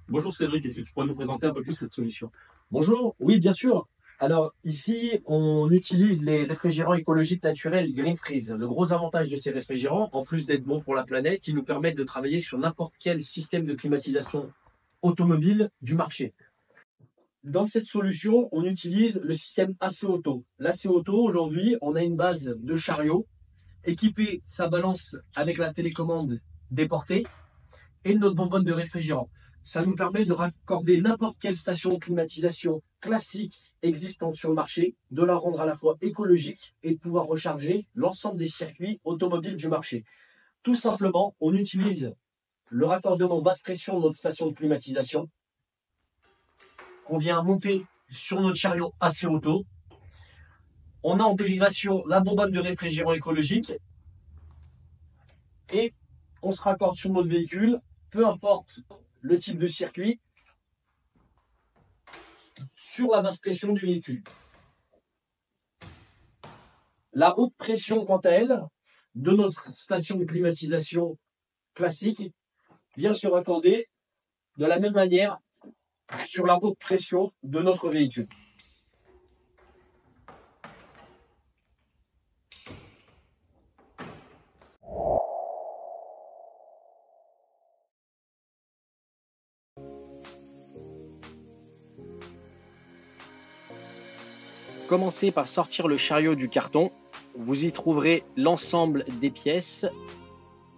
Bonjour Cédric, est-ce que tu pourrais nous présenter un peu plus cette solution? Bonjour, oui, bien sûr. Alors ici, on utilise les réfrigérants écologiques naturels Green Freeze. Le gros avantage de ces réfrigérants, en plus d'être bons pour la planète, ils nous permettent de travailler sur n'importe quel système de climatisation automobile du marché. Dans cette solution, on utilise le système AC Auto. L'AC Auto, aujourd'hui, on a une base de chariot équipée, sa balance avec la télécommande déportée et notre bonbonne de réfrigérant. Ça nous permet de raccorder n'importe quelle station de climatisation classique existante sur le marché, de la rendre à la fois écologique et de pouvoir recharger l'ensemble des circuits automobiles du marché. Tout simplement, on utilise le raccordement basse pression de notre station de climatisation qu'on vient monter sur notre chariot AC Auto. On a en dérivation la bonbonne de réfrigérant écologique et on se raccorde sur notre véhicule, peu importe le type de circuit, sur la basse pression du véhicule. La haute pression, quant à elle, de notre station de climatisation classique, vient se raccorder de la même manière sur la haute pression de notre véhicule. Commencez par sortir le chariot du carton. Vous y trouverez l'ensemble des pièces,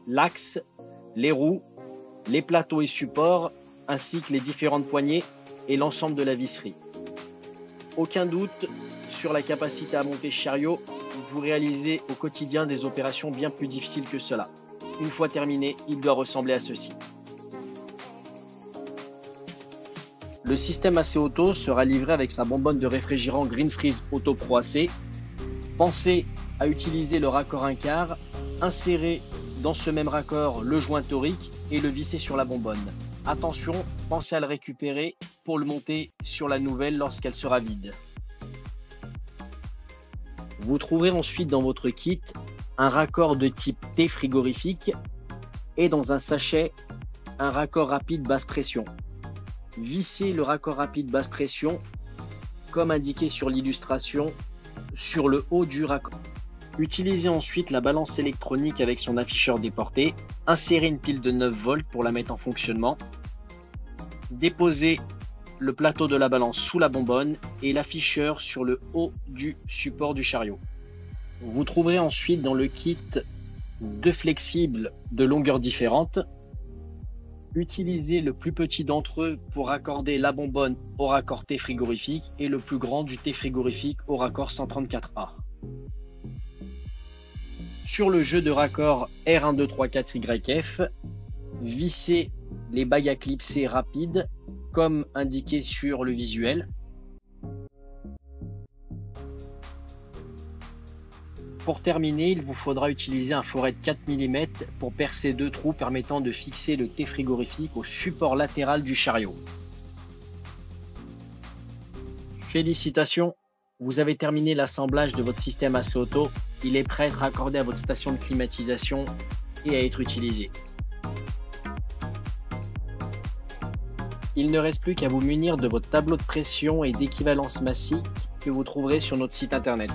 l'axe, les roues, les plateaux et supports, ainsi que les différentes poignées et l'ensemble de la visserie. Aucun doute sur la capacité à monter ce chariot, vous réalisez au quotidien des opérations bien plus difficiles que cela. Une fois terminé, il doit ressembler à ceci. Le système AC Auto sera livré avec sa bonbonne de réfrigérant Green Freeze Auto Pro AC. Pensez à utiliser le raccord 1/4, insérez dans ce même raccord le joint torique et le visser sur la bonbonne. Attention, pensez à le récupérer pour le monter sur la nouvelle lorsqu'elle sera vide. Vous trouverez ensuite dans votre kit un raccord de type T frigorifique et dans un sachet un raccord rapide basse pression. Vissez le raccord rapide basse pression, comme indiqué sur l'illustration, sur le haut du raccord. Utilisez ensuite la balance électronique avec son afficheur déporté. Insérez une pile de 9 volts pour la mettre en fonctionnement. Déposez le plateau de la balance sous la bonbonne et l'afficheur sur le haut du support du chariot. Vous trouverez ensuite dans le kit deux flexibles de longueurs différentes. Utilisez le plus petit d'entre eux pour raccorder la bonbonne au raccord T frigorifique et le plus grand du T frigorifique au raccord 134A. Sur le jeu de raccord R1234YF, vissez les bagues à clipser rapides comme indiqué sur le visuel. Pour terminer, il vous faudra utiliser un foret de 4 mm pour percer 2 trous permettant de fixer le T frigorifique au support latéral du chariot. Félicitations, vous avez terminé l'assemblage de votre système AC Auto. Il est prêt à être raccordé à votre station de climatisation et à être utilisé. Il ne reste plus qu'à vous munir de votre tableau de pression et d'équivalence massique que vous trouverez sur notre site internet.